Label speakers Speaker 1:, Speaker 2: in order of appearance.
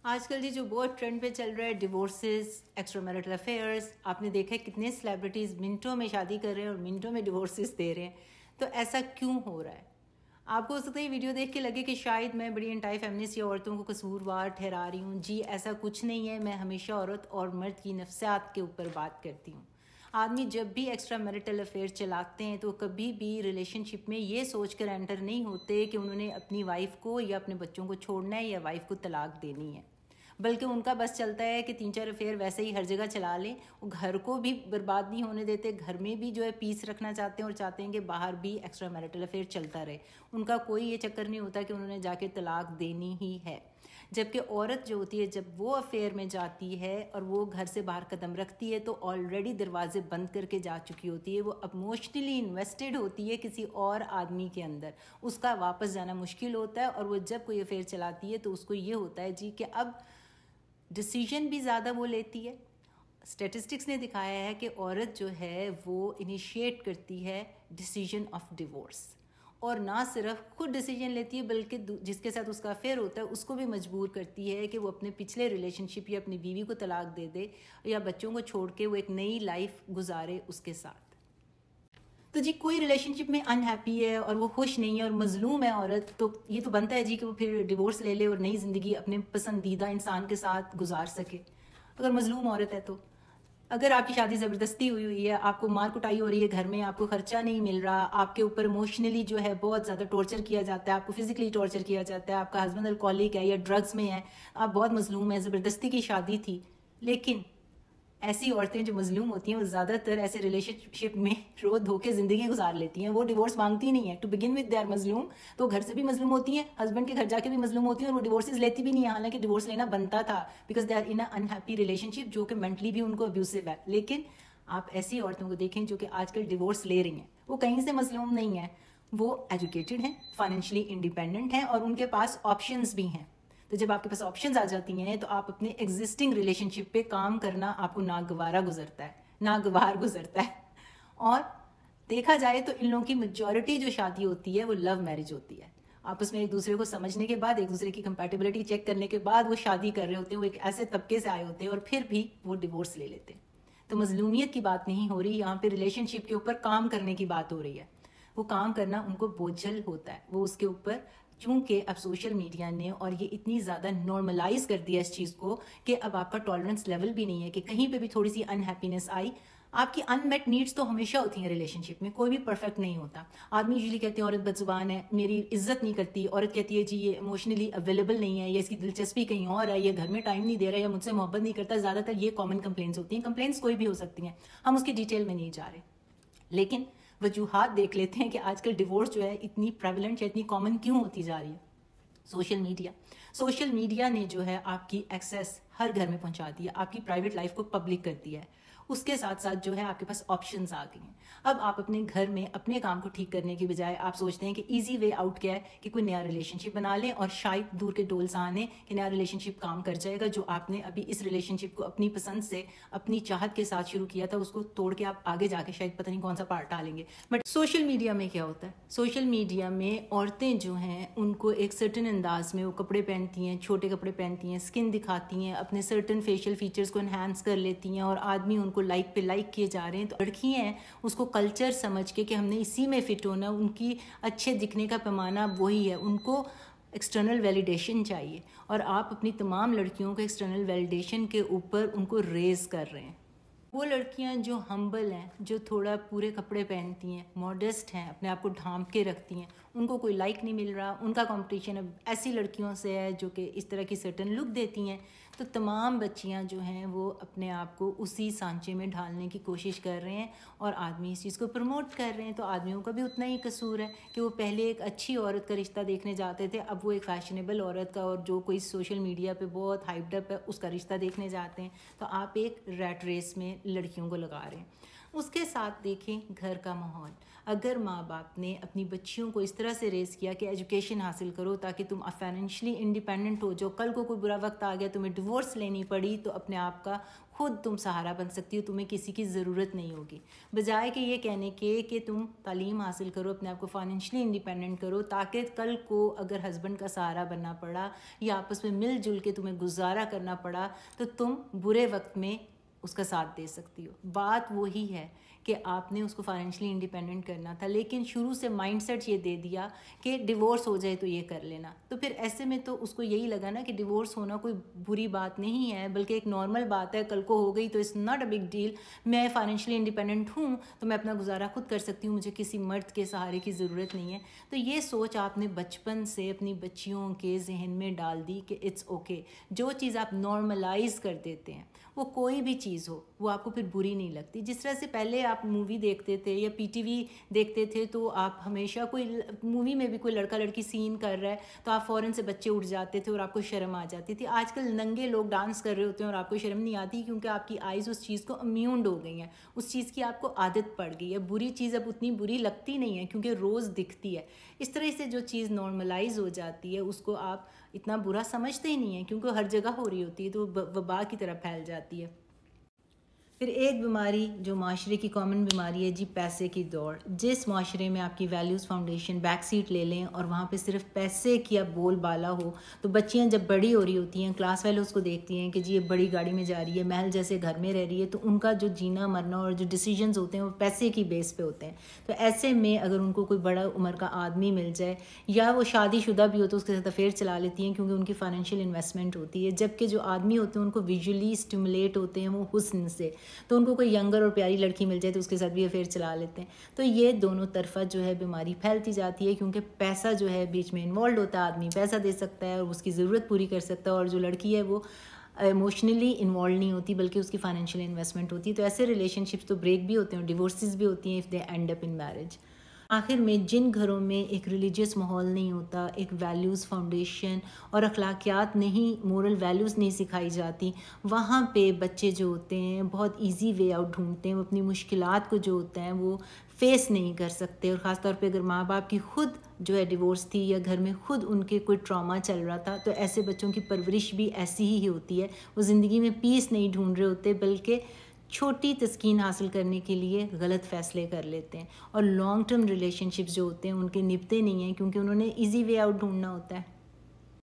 Speaker 1: آج کل جو بہت ٹرینڈ پہ چل رہا ہے ڈیورسز، ایکسٹرا میرٹل افیئرس، آپ نے دیکھا ہے کتنے سیلیبریٹیز منٹوں میں شادی کر رہے ہیں اور منٹوں میں ڈیورسز دے رہے ہیں. تو ایسا کیوں ہو رہا ہے؟ آپ کو ہو سکتا ہے یہ ویڈیو دیکھ کے لگے کہ شاید میں بڑی انٹائی فیمنسٹ یا عورتوں کو قصوروار ٹھہرا رہی ہوں. جی ایسا کچھ نہیں ہے. میں ہمیشہ عورت اور مرد کی نفسیات کے اوپر بات کرتی ہوں. آدمی جب بھی ایکسٹرا میرٹل افیئر چلاتے ہیں تو کبھی بھی ریلیشن شپ میں یہ سوچ کر انٹر نہیں ہوتے کہ انہوں نے اپنی وائف کو یا اپنے بچوں کو چھوڑنا ہے یا وائف کو طلاق دینی ہے، بلکہ ان کا بس چلتا ہے کہ 3-4 افیئر ویسے ہی ہر جگہ چلا لیں. وہ گھر کو بھی برباد نہیں ہونے دیتے، گھر میں بھی پیس رکھنا چاہتے ہیں اور چاہتے ہیں کہ باہر بھی ایکسٹرا میرٹل افیئر چلتا رہے. ان کا کوئی یہ چکر نہیں ہوتا کہ انہوں نے جا کے طلاق دینی ہی ہے. جبکہ عورت جو ہوتی ہے جب وہ افیئر میں جاتی ہے اور وہ گھر سے باہر قدم رکھتی ہے تو آلریڈی دروازے بند کر کے جا چکی ہوتی ہے. وہ ایموشنلی انویسٹڈ ہوتی ہے کسی اور آدمی کے اندر. اس کا واپس جانا مشکل ہوتا ہے اور وہ جب کوئی افیئر چلاتی ہے تو اس کو یہ ہوتا ہے کہ اب ڈیسیژن بھی زیادہ وہ لیتی ہے. اسٹیٹسٹکس نے دکھایا ہے کہ عورت جو ہے وہ انیشیٹ کرتی ہے ڈیسیژن آف ڈیورس، اور نہ صرف خود ڈیسیجن لیتی ہے بلکہ جس کے ساتھ اس کا افیئر ہوتا ہے اس کو بھی مجبور کرتی ہے کہ وہ اپنے پچھلے ریلیشن شپ یا اپنی بیوی کو طلاق دے دے یا بچوں کو چھوڑ کے وہ ایک نئی لائف گزارے اس کے ساتھ. تو کوئی ریلیشن شپ میں انہیپی ہے اور وہ خوش نہیں ہے اور مظلوم ہے عورت، تو یہ تو بنتا ہے کہ وہ پھر ڈیورس لے لے اور نئی زندگی اپنے پسندیدہ انسان کے ساتھ گزار سکے. اگر مظلوم عورت ہے تو اگر آپ کی شادی زبردستی ہوئی ہے، آپ کو مار کٹائی ہو رہی ہے گھر میں، آپ کو خرچہ نہیں مل رہا، آپ کے اوپر ایموشنلی بہت زیادہ ٹارچر کیا جاتا ہے، آپ کو فزیکلی ٹارچر کیا جاتا ہے، آپ کا ہسبینڈ الکوہولک ہے یا ڈرگز میں ہے، آپ بہت مظلوم ہیں، زبردستی کی شادی تھی. لیکن ایسی عورتیں جو مظلوم ہوتی ہیں وہ زیادہ تر ایسے ریلیشن شپ میں رو دھو کے زندگی گزار لیتی ہیں. وہ ڈیورس مانگتی نہیں ہیں. To begin with they are مظلوم، تو گھر سے بھی مظلوم ہوتی ہیں، ہسبینڈ کے گھر جا کے بھی مظلوم ہوتی ہیں، اور وہ ڈیورسز لیتی بھی نہیں ہیں، حالانکہ ڈیورس لینا بنتا تھا because they are in unhappy relationship جو کہ مینٹلی بھی ان کو ابیوسو ہے. لیکن آپ ایسی عورتوں کو دیکھیں جو کہ آج کل ڈیورس لے رہی ہیں، وہ کہیں سے مظلوم نہیں ہیں، وہ ایجوکیٹڈ ہیں، فائنینشلی انڈیپینڈنٹ ہیں اور ان کے پاس آپشنز بھی ہیں. تو جب آپ کے پاس آپشنز آ جاتی ہیں تو آپ اپنے ایگزسٹنگ ریلیشن شپ پہ کام کرنا آپ کو ناگوار گزرتا ہے. اور دیکھا جائے تو ان لوگوں کی میجورٹی جو شادی ہوتی ہے وہ لو میرج ہوتی ہے. آپس میں ایک دوسرے کو سمجھنے کے بعد، ایک دوسرے کی کمپیٹیبلٹی چیک کرنے کے بعد وہ شادی کر رہے ہوتے ہیں. وہ ایک ایسے طبقے سے آئے ہوتے ہیں اور پھر بھی وہ ڈیورس لے لیتے ہیں. تو مظلومیت کی بات نہیں ہو رہی یہاں پہ، ریلیشن شپ کے اوپر کام کرنے کی بات ہو رہی ہے. وہ کام کرنا ان کو بوجھل ہوتا ہے. وہ اس کے اوپر چونکہ اب سوشل میڈیا نے اور یہ اتنی زیادہ نارملائز کر دیا اس چیز کو کہ اب آپ کا ٹالرنس لیول بھی نہیں ہے کہ کہیں پہ بھی تھوڑی سی انہیپینس آئی. آپ کی ان میٹ نیڈس تو ہمیشہ ہوتی ہیں ریلیشن شپ میں، کوئی بھی پرفیکٹ نہیں ہوتا. آدمی یوزلی کہتے ہیں عورت بد زبان ہے، میری عزت نہیں کرتی. عورت کہتی ہے یہ ایموشنلی اویلیبل نہیں ہے، یا اس کی دلچسپی کہیں اور ہے، یا گھر میں ٹائم نہیں دے رہا ہے، یا مجھ سے محبت نہیں کرتا. زیادہ تر یہ کامن کمپلینس ہوتی ہیں. کمپلینس کوئی بھی ہو سکتی ہیں، ہم اس کی ڈیٹیل میں نہیں جا رہے. لیکن وجوہات دیکھ لیتے ہیں کہ آج کل ڈیورس جو ہے اتنی پریولنٹ یا اتنی کامن کیوں ہوتی جا رہی ہے. سوشل میڈیا نے جو ہے آپ کی ایکسیس ہر گھر میں پہنچا دی ہے، آپ کی پرائیویٹ لائف کو پبلک کر دیا ہے. اس کے ساتھ ساتھ جو ہے آپ کے پاس آپشنز آ گئی ہیں. اب آپ اپنے گھر میں اپنے کام کو ٹھیک کرنے کی بجائے آپ سوچتے ہیں کہ ایزی وے آؤٹ کیا ہے کہ کوئی نیا ریلیشن شپ بنا لیں اور شاید دور کے ڈول سانے کہ نیا ریلیشن شپ کام کر جائے گا. جو آپ نے ابھی اس ریلیشن شپ کو اپنی پسند سے اپنی چاہت کے ساتھ شروع کیا تھا اس کو توڑ کے آپ آگے جا کے شاید پتہ نہیں کون سا پارٹ ڈالیں گے. بٹ سوشل میڈیا میں کیا ہوتا ہے؟ سوشل میڈیا میں عورتیں جو ہیں ان کو ایک سرٹن انداز میں وہ کپڑے پہنتی ہیں، چھوٹے کپڑے پہنتی ہیں، اسکن دکھاتی ہیں، اپنے سرٹن فیشیل فیچرز کو انہینس کر لیتی ہیں، اور آدمی ان کو لائک پہ لائک کیے جا رہے ہیں. تو لڑکی ہیں اس کو کلچر سمجھ کے کہ ہم نے اسی میں فٹ ہونا، ان کی اچھے دکھنے کا پیمانہ وہی ہے. ان کو ایکسٹرنل ویلیڈیشن چاہیے، اور آپ اپنی تمام لڑکیوں کو ایکسٹرنل ویلیڈیشن کے اوپر ان کو ریز کر رہے ہیں. وہ لڑکیاں جو ہمبل ہیں، جو تھوڑا پورے کپڑے پہنتی ہیں، ماڈسٹ ہیں، اپنے آپ کو ڈھانپ کے رکھتی ہیں، ان کو کوئی لائک نہیں مل رہا. ان کا کمپٹیشن اب ایسی لڑکیوں سے ہے جو کہ اس طرح کی سرٹن لک دیتی ہیں. تو تمام بچیاں جو ہیں وہ اپنے آپ کو اسی سانچے میں ڈھالنے کی کوشش کر رہے ہیں، اور آدمی اس چیز کو پروموٹ کر رہے ہیں. تو آدمیوں کا بھی اتنا ہی قصور ہے کہ وہ پہلے ایک اچھی عورت کا رشتہ دیکھنے جاتے تھے، اب وہ ایک فیشنیبل عورت کا اور جو کوئی سوشل میڈیا پہ بہت ہائپڈ اپ ہے اس کا رشتہ دیکھنے جاتے ہیں. تو آپ ایک ریٹ ریس میں لڑکیوں کو لگا رہے ہیں. اس کے ساتھ دیکھیں گھر کا ماحول. اگر ماں باپ نے اپنی بچیوں کو اس طرح سے ریز کیا کہ ایجوکیشن حاصل کرو تاکہ تم فائنینشلی انڈیپینڈنٹ ہو جاؤ, کل کو کوئی برا وقت آ گیا تمہیں ڈیورس لینی پڑی تو اپنے آپ کا خود تم سہارا بن سکتی ہو, تمہیں کسی کی ضرورت نہیں ہوگی, بجائے کہ یہ کہنے کے کہ تم تعلیم حاصل کرو, اپنے آپ کو فائنینشلی انڈیپینڈنٹ کرو تاکہ کل کو اگر ہسبینڈ کا سہارا بننا پڑا یا آپس میں مل جل کے تمہیں گزارا کرنا پڑا تو تم برے وقت میں اس کا ساتھ دے سکتی ہو. بات وہی ہے کہ آپ نے اس کو فائنینشلی انڈیپینڈنٹ کرنا تھا, لیکن شروع سے مائنڈ سیٹ یہ دے دیا کہ ڈیورس ہو جائے تو یہ کر لینا. تو پھر ایسے میں تو اس کو یہی لگا نا کہ ڈیورس ہونا کوئی بری بات نہیں ہے بلکہ ایک نارمل بات ہے, کل کو ہو گئی تو it's not a big deal, میں فائنینشلی انڈیپینڈنٹ ہوں تو میں اپنا گزارا خود کر سکتی ہوں, مجھے کسی مرد کے سہارے کی ضرورت نہیں ہے. تو یہ سوچ آپ نے بچپن سے اپنی بچیوں کے ذہن میں ڈال دی کہ اٹس اوکے. جو چیز آپ نارملائز کر دیتے ہیں وہ کوئی بھی چیز ہو وہ آپ کو پھر بری نہیں لگتی. جس طرح سے پہلے آپ مووی دیکھتے تھے یا پی ٹی وی دیکھتے تھے تو آپ ہمیشہ کوئی مووی میں بھی کوئی لڑکا لڑکی سین کر رہا ہے تو آپ فوراً سے بچے اٹھ جاتے تھے اور آپ کو شرم آ جاتی تھی. آج کل ننگے لوگ ڈانس کر رہے ہوتے ہیں اور آپ کو شرم نہیں آتی کیونکہ آپ کی آئیز اس چیز کو امیونڈ ہو گئی ہیں, اس چیز کی آپ کو عادت پڑ گئی ہے. بری چیز اب اتنی بری لگتی نہیں ہے کیونکہ روز دکھتی ہے. اس طرح سے جو چیز نارملائز ہو جاتی ہے اس کو آپ اتنا برا سمجھتے ہی نہیں ہیں کیونکہ ہر جگہ ہو رہی ہوتی ہے تو وبا کی طرح پھیل جاتی ہے. پھر ایک بیماری جو معاشرے کی کامن بیماری ہے جی, پیسے کی دوڑ. جس معاشرے میں آپ کی ویلیوز فاؤنڈیشن بیک سیٹ لے لیں اور وہاں پہ صرف پیسے کی اب بول بالا ہو تو بچیاں جب بڑی ہو رہی ہوتی ہیں کلاس فیلوز کو دیکھتی ہیں کہ جی یہ بڑی گاڑی میں جا رہی ہے, محل جیسے گھر میں رہ رہی ہے, تو ان کا جو جینا مرنا اور جو ڈیسیجنز ہوتے ہیں وہ پیسے کی بیس پہ ہوتے ہیں. تو ایسے میں اگر ان کو کوئی بڑا عمر کا آدمی مل جائے یا وہ شادی شدہ بھی ہو تو اس کے ساتھ افیئر چلا لیتی ہیں کیونکہ ان کی فائنینشیل انویسٹمنٹ ہوتی ہے, جبکہ جو آدمی ہوتے ہیں ان کو ویژولی اسٹیمولیٹ ہوتے ہیں وہ حسن سے, تو ان کو کوئی ینگر اور پیاری لڑکی مل جائے تو اس کے ساتھ بھی افیئر چلا لیتے ہیں. تو یہ دونوں طرفہ جو ہے بیماری پھیلتی جاتی ہے کیونکہ پیسہ جو ہے بیچ میں انوالوڈ ہوتا ہے. آدمی پیسہ دے سکتا ہے اور اس کی ضرورت پوری کر سکتا ہے, اور جو لڑکی ہے وہ ایموشنلی انوالو نہیں ہوتی بلکہ اس کی فائنینشیل انویسٹمنٹ ہوتی ہے. تو ایسے ریلیشن شپس تو بریک بھی ہوتے ہیں اور ڈیورسز بھی ہوتی ہیں if they and up in marriage. آخر میں جن گھروں میں ایک ریلیجیس ماحول نہیں ہوتا, ایک ویلیوز فاؤنڈیشن اور اخلاقیات نہیں, مورل ویلیوز نہیں سکھائی جاتی, وہاں پہ بچے جو ہوتے ہیں بہت ایزی وے آؤٹ ڈھونڈتے ہیں. وہ اپنی مشکلات کو جو ہوتا ہے وہ فیس نہیں کر سکتے, اور خاص طور پہ اگر ماں باپ کی خود جو ہے ڈیورس تھی یا گھر میں خود ان کے کوئی ٹراما چل رہا تھا تو ایسے بچوں کی پرورش بھی ایسی ہی ہوتی ہے. وہ زندگی میں پیس نہیں ڈھونڈ رہے ہوتے بلکہ چھوٹی تسکین حاصل کرنے کے لیے غلط فیصلے کر لیتے ہیں, اور لانگ ٹرم ریلیشن شپس جو ہوتے ہیں ان کے نبھتے نہیں ہیں کیونکہ انہوں نے ایزی وے آؤٹ ڈھونڈنا ہوتا ہے.